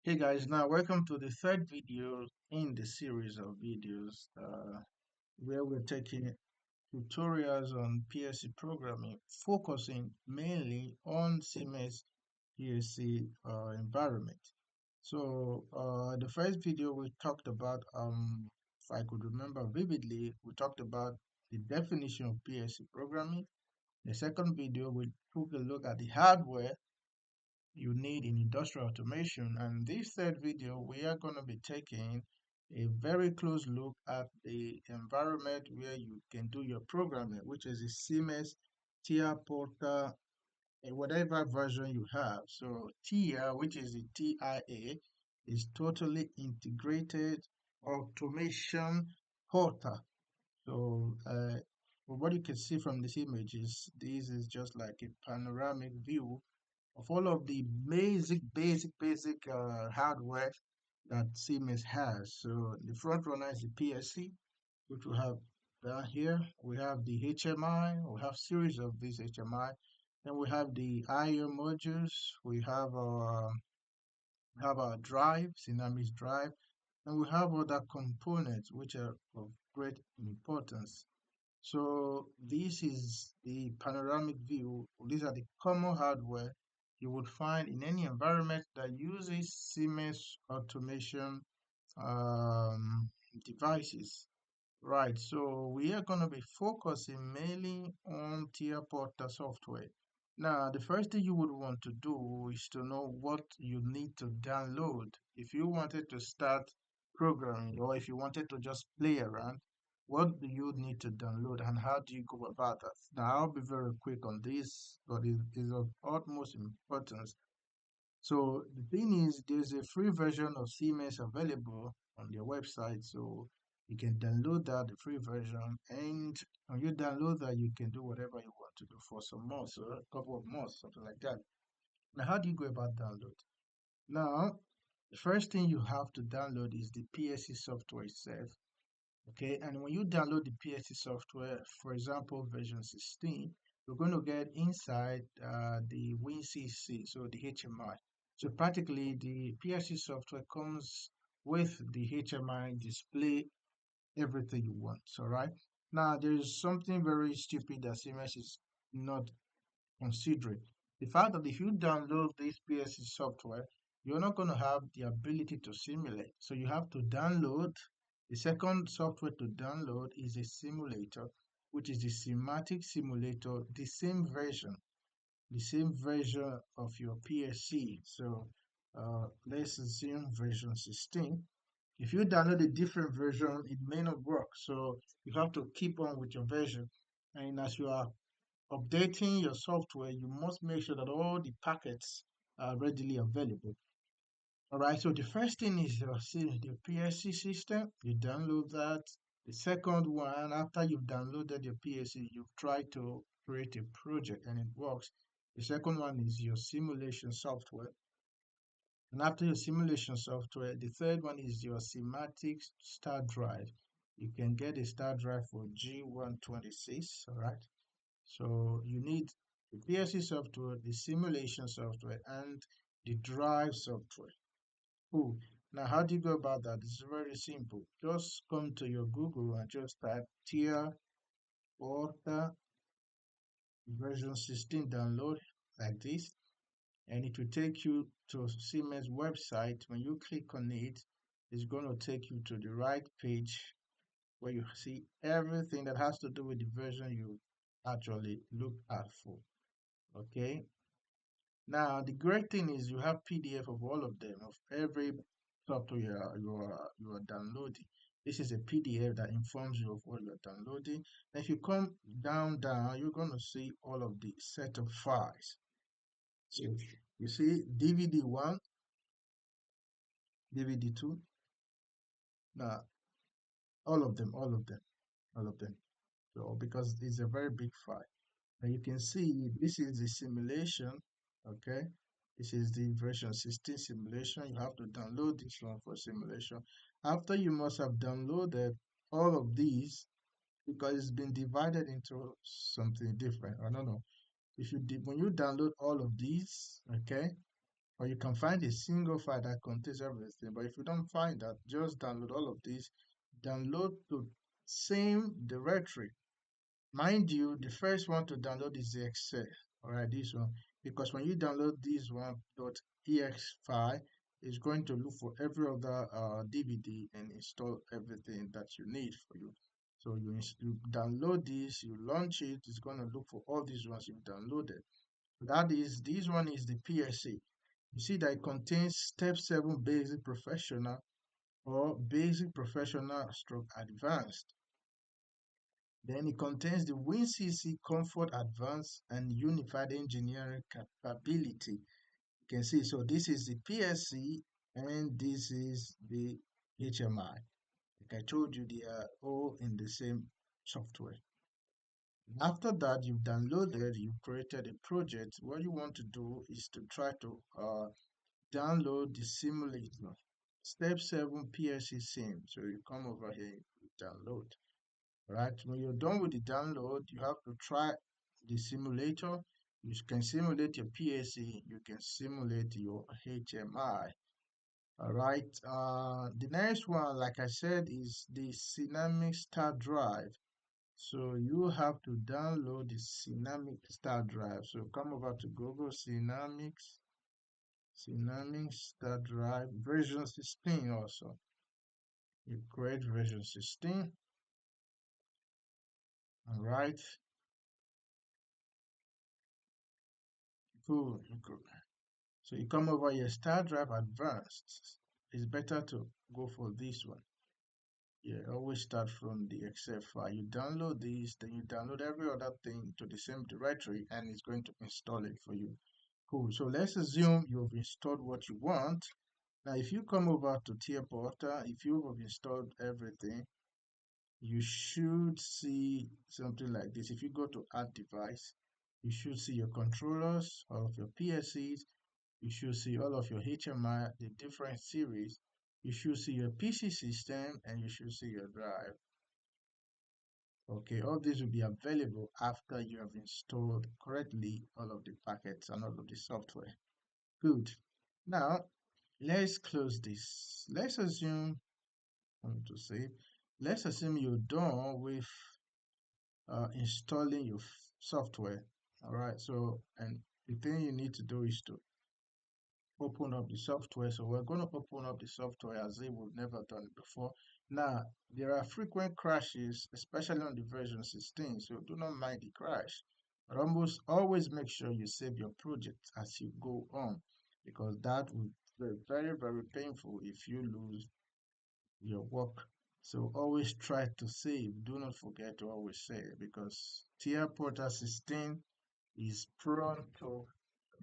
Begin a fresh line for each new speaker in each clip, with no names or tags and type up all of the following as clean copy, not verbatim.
Hey guys, now welcome to the third video in the series of videos where we're taking tutorials on PLC programming, focusing mainly on Siemens PLC environment. The first video we talked about, if I could remember vividly, we talked about the definition of PLC programming. The second video, we took a look at the hardware you need in industrial automation. And this third video, we are going to be taking a very close look at the environment where you can do your programming, which is a Siemens TIA Portal, whatever version you have. So TIA, which is a TIA, is totally integrated automation portal. From what you can see from this image is this is just like a panoramic view of all of the basic hardware that Siemens has. So the front runner is the PSC, which we have down here. We have the HMI. We have series of these HMI. Then we have the I/O modules. We have our drive, Dynamics drive, and we have other components which are of great importance. So this is the panoramic view. These are the common hardware you would find in any environment that uses Siemens automation um, devices. Right, so we are going to be focusing mainly on tier portal software. Now, the first thing you would want to do is to know what you need to download. If you wanted to start programming or if you wanted to just play around, what do you need to download and how do you go about that? Now, I'll be very quick on this, but it is of utmost importance. So the thing is, there's a free version of Siemens available on their website, so you can download that, the free version, and when you download that, you can do whatever you want to do for some months, or a couple of months, something like that. Now, how do you go about download? Now, the first thing you have to download is the PSC software itself. Okay, and when you download the PSC software, for example, version 16, you're going to get inside the WinCC, so the HMI. So practically, the PSC software comes with the HMI display everything you want. All right. Now, there's something very stupid that Siemens is not considering. The fact that if you download this PSC software, you're not going to have the ability to simulate. So you have to download. The second software to download is a simulator, which is the Semantic Simulator, the same version of your PSC. So let's assume version 16. If you download a different version, it may not work. So you have to keep on with your version. And as you are updating your software, you must make sure that all the packets are readily available. All right, so the first thing is the PSC system. You download that. The second one, after you've downloaded your PSC, you've tried to create a project and it works. The second one is your simulation software. And after your simulation software, the third one is your semantic start drive. You can get a start drive for G126, all right? So you need the PLC software, the simulation software, and the drive software. Cool. Now, how do you go about that? It's very simple. Just come to your Google and just type tier portal version 16 download like this, and it will take you to Siemens website. When you click on it, it's going to take you to the right page where you see everything that has to do with the version you actually look at for. Okay. Now, the great thing is you have PDF of all of them, of every software you are downloading. This is a PDF that informs you of what you're downloading. And if you come down, you're going to see all of the set of files. So you see DVD1, DVD2, now all of them. So because it's a very big file. And you can see this is the simulation, okay? This is the version 16 simulation. You have to download this one for simulation. After you must have downloaded all of these because it's been divided into something different. I don't know. If you did when you download all of these, okay, or you can find a single file that contains everything. But if you don't find that, just download all of this, download to same directory. Mind you, the first one to download is the Excel, all right, this one, because when you download this one .ex file, it's going to look for every other DVD and install everything that you need for you. So you download this, you launch it, it's going to look for all these ones you've downloaded. That is, this one is the PSC. You see that it contains Step 7 Basic Professional or Basic Professional Stroke Advanced. Then it contains the WinCC Comfort Advanced and Unified Engineering Capability. You can see, so this is the PSC and this is the HMI. Like I told you, they are all in the same software. After that, you've downloaded, you've created a project. What you want to do is to try to download the simulator. Step 7 PSC sim. So you come over here, you download. Right? When you're done with the download, you have to try the simulator. You can simulate your PSC, you can simulate your HMI. All right. The next one, like I said, is the Dynamic Star Drive. So you have to download the Dynamic Star Drive. So come over to Google Dynamic Star Drive version 16 also. You create version 16. All right. Cool. So you come over here, Star Drive Advanced. It's better to go for this one. Yeah, always start from the Excel file. You download this, then you download every other thing to the same directory, and it's going to install it for you. Cool. So let's assume you've installed what you want. Now, if you come over to Tier Portal, if you have installed everything, you should see something like this. If you go to Add Device, you should see your controllers, all of your PLCs, you should see all of your HMI, the different series. You should see your PC system and you should see your drive. Okay, all these will be available after you have installed correctly all of the packets and all of the software. Good. Now, let's close this. Let's assume, I want to say, let's assume you're done with installing your software. All right, so, and the thing you need to do is to open up the software. So we're going to open up the software as if we've never done it before. Now, there are frequent crashes, especially on the version 16, so do not mind the crash. But almost always make sure you save your project as you go on, because that will be very, very painful if you lose your work. So always try to save. Do not forget to always save, because Tier Portal 16 is prone to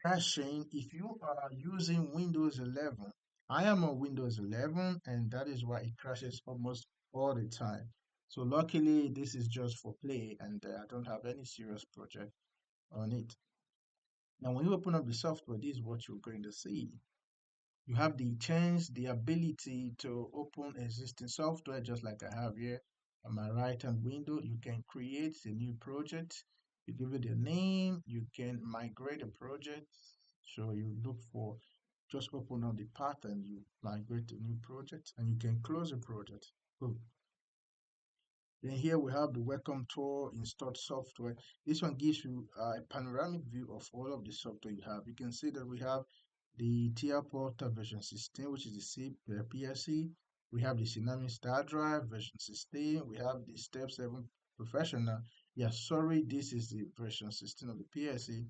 crashing if you are using Windows 11. I am on Windows 11 and that is why it crashes almost all the time. So luckily this is just for play and I don't have any serious project on it. Now when you open up the software, this is what you're going to see. You have the chance, the ability to open existing software just like I have here on my right hand window. You can create a new project. You give it a name. You can migrate a project. So you look for, just open up the path and you migrate a new project and you can close a project. Cool. Then here we have the welcome tour, installed software. This one gives you a panoramic view of all of the software you have. You can see that we have the TIA Portal version 16, which is the PLC. We have the Tsunami Star Drive version 16. We have the Step 7 Professional. Yeah, sorry, this is the version 16 of the PLC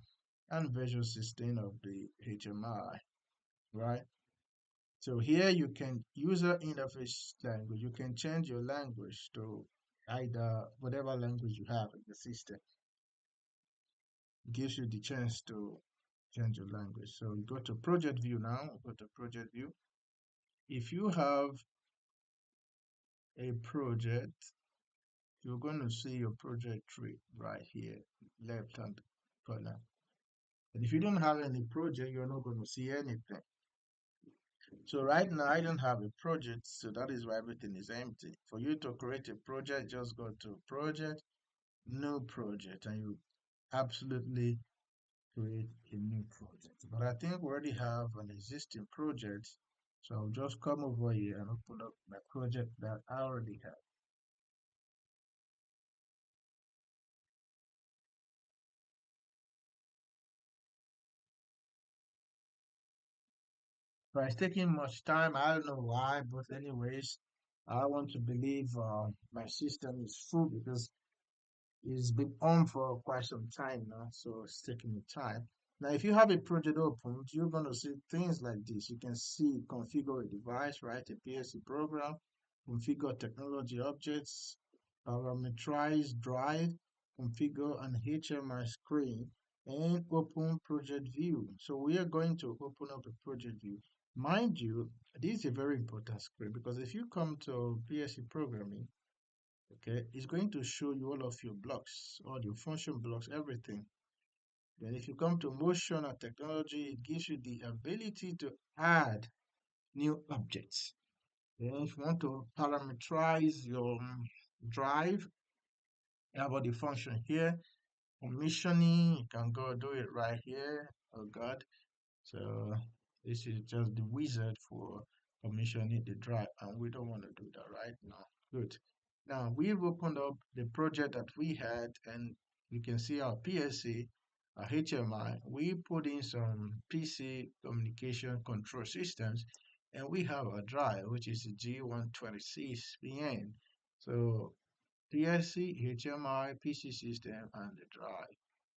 and version 16 of the HMI, right? So here you can user interface language. You can change your language to either whatever language you have in the system. It gives you the chance to change your language. So you go to project view now, go to project view. If you have a project, you're going to see your project tree right here, left hand corner. And if you don't have any project, you're not going to see anything. So right now I don't have a project, so that is why everything is empty. For you to create a project, just go to project, new project, and you absolutely create a new project. But I think we already have an existing project, so I'll just come over here and open up my project that I already have. But it's taking much time. I don't know why, but anyways, I want to believe my system is full because it's been on for quite some time now, so it's taking me time. Now, if you have a project open, you're going to see things like this. You can see configure a device, write a PLC program, configure technology objects, parameterize drive, configure an HMI screen, and open project view. So we are going to open up a project view. Mind you, this is a very important screen because if you come to PLC programming, okay, it's going to show you all of your blocks, all your function blocks, everything. Then if you come to motion and technology, it gives you the ability to add new objects. Then if you want to parameterize your drive, you have all the function here. Commissioning, you can go do it right here. Oh God. So this is just the wizard for commissioning the drive, and we don't want to do that right now. Good. Now we've opened up the project that we had, and you can see our PSC, our HMI. We put in some PC communication control systems, and we have a drive, which is a G126PN. So PSC, HMI, PC system, and the drive.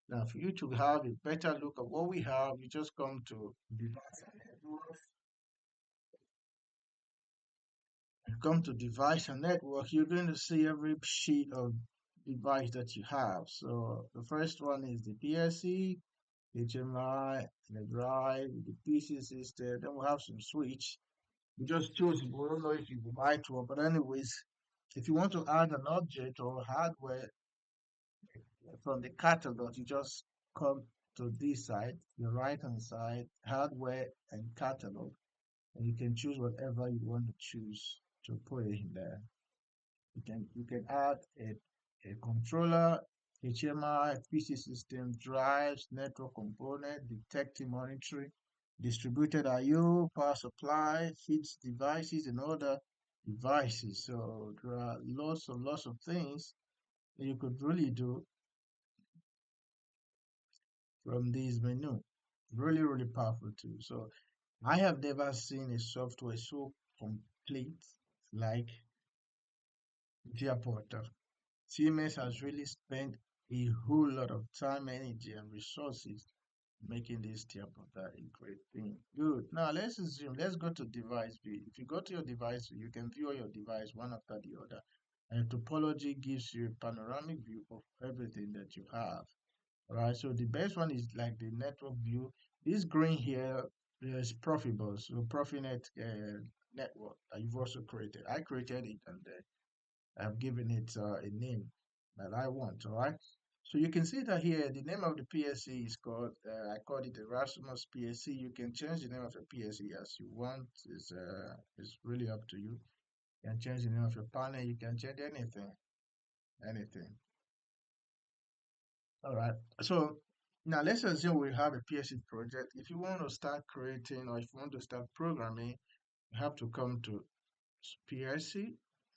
Now, for you to have a better look at what we have, you just come to device and network. You come to device and network, you're going to see every sheet of device that you have. So the first one is the PLC, HMI, the drive, the PC system. Then we have some switch. We just choose. We don't know if you buy one, but anyways, if you want to add an object or hardware from the catalog, you just come to this side, the right hand side, hardware and catalog, and you can choose whatever you want to choose to put it in there. You can add a controller, HMI, PC system, drives, network component, detecting monitoring, distributed I/O, power supply, feeds devices, and other devices. So there are lots of things that you could really do from this menu. Really powerful too. So I have never seen a software so complete like Via Portal. Siemens has really spent a whole lot of time, energy, and resources making this Tia Portal a great thing. Good. Now let's assume, let's go to device view. If you go to your device, you can view all your device one after the other. And topology gives you a panoramic view of everything that you have. Right, so the best one is like the network view. This green here is Profibus, so Profinet network that you've also created. I created it and I've given it a name that I want. All right, so you can see that here the name of the PSC is called. I called it Erasmus PSC. You can change the name of your PSC as you want. It's really up to you. You can change the name of your panel. You can change anything. All right. So now let's assume we have a PhD project. If you want to start creating or if you want to start programming, you have to come to PLC,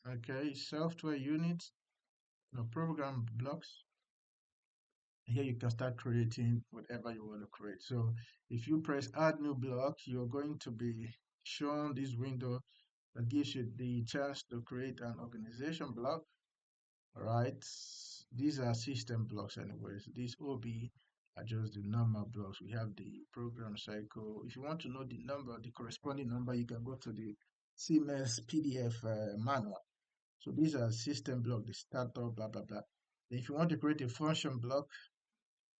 okay, software units, program blocks. Here you can start creating whatever you want to create. So if you press add new block, you're going to be shown this window that gives you the chance to create an organization block. All right, these are system blocks anyways. These OB are just the normal blocks. We have the program cycle. If you want to know the number, the corresponding number, you can go to the Siemens PDF manual. So these are system block, the startup, blah blah blah. If you want to create a function block,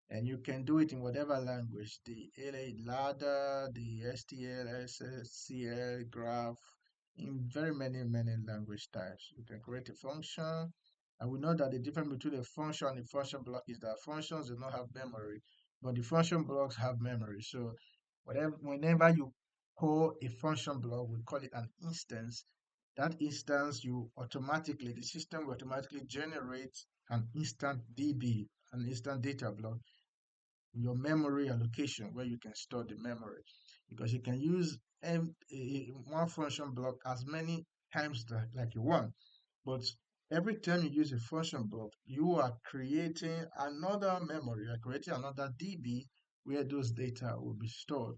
and you can do it in whatever language, the LA ladder, the STL, SSCL, graph, in very many language types. You can create a function, and we know that the difference between a function and a function block is that functions do not have memory, but the function blocks have memory. So whenever you call a function block, we call it an instance. That instance, the system will automatically generate an instant DB, an instant data block your memory allocation where you can store the memory, because you can use one function block as many times like you want. But every time you use a function block, you are creating another memory, you are creating another DB where those data will be stored.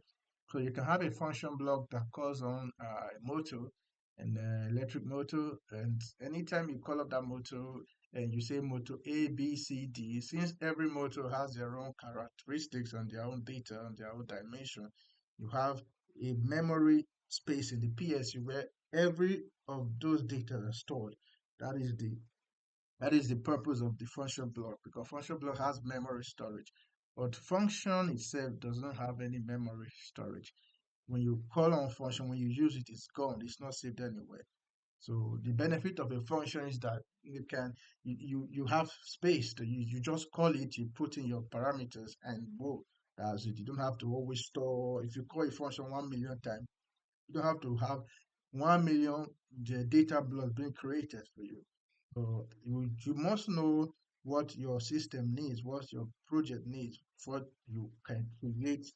So you can have a function block that calls on a motor, an electric motor, and anytime you call up that motor and you say motor A, B, C, D, since every motor has their own characteristics and their own data and their own dimension, you have a memory space in the PSU where every of those data are stored. That is the purpose of the function block, because function block has memory storage, but function itself does not have any memory storage. When you call on function, when you use it, it's gone. It's not saved anywhere. So the benefit of a function is that you have space to use. You just call it, you put in your parameters, and whoa, that's it. You don't have to always store. If you call a function 1 million times, you don't have to have 1 million the data blocks being created for you. So you must know what your system needs, what your project needs, before you can create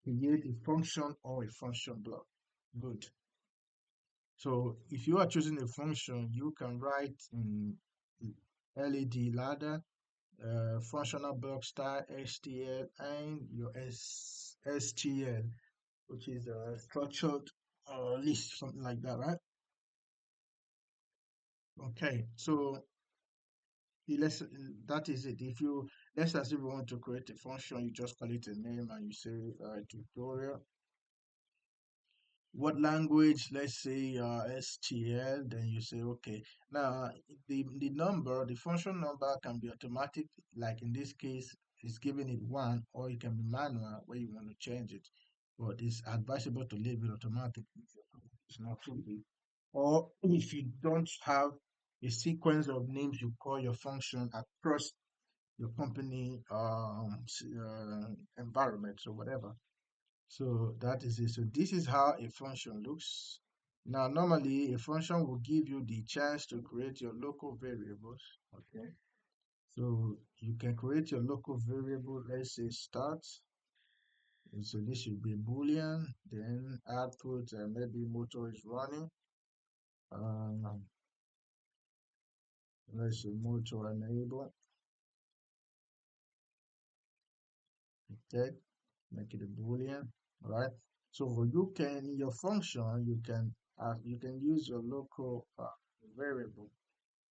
a function or a function block. Good. So if you are choosing a function, you can write in LED ladder, functional block style, STL, and your STL, which is a structured list, something like that, right? Okay, so let's that is it. If you let's assume you want to create a function, you just call it a name and you say tutorial. What language? Let's say STL. Then you say okay. Now the number, the function number can be automatic. Like in this case, it's giving it one, or it can be manual where you want to change it. But it's advisable to leave it automatic. It's not too big. Or if you don't have a sequence of names you call your function across your company environment or whatever. So that is it. So this is how a function looks. Now, normally a function will give you the chance to create your local variables. Okay. So you can create your local variable, let's say start. And so this should be Boolean, then output, maybe motor is running. Um, let's say motor enable. Okay, make it a Boolean. All right. So you can in your function you can use your local variable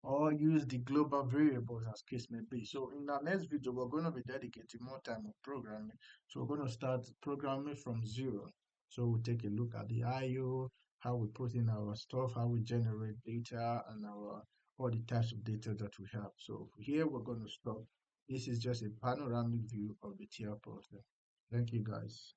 or use the global variables as case may be. So in our next video, we're going to be dedicating more time of programming. So we're going to start programming from zero. So we'll take a look at the IO, how we put in our stuff, how we generate data, and our all the types of data that we have. So here we're going to stop. This is just a panoramic view of the TR process. Thank you guys.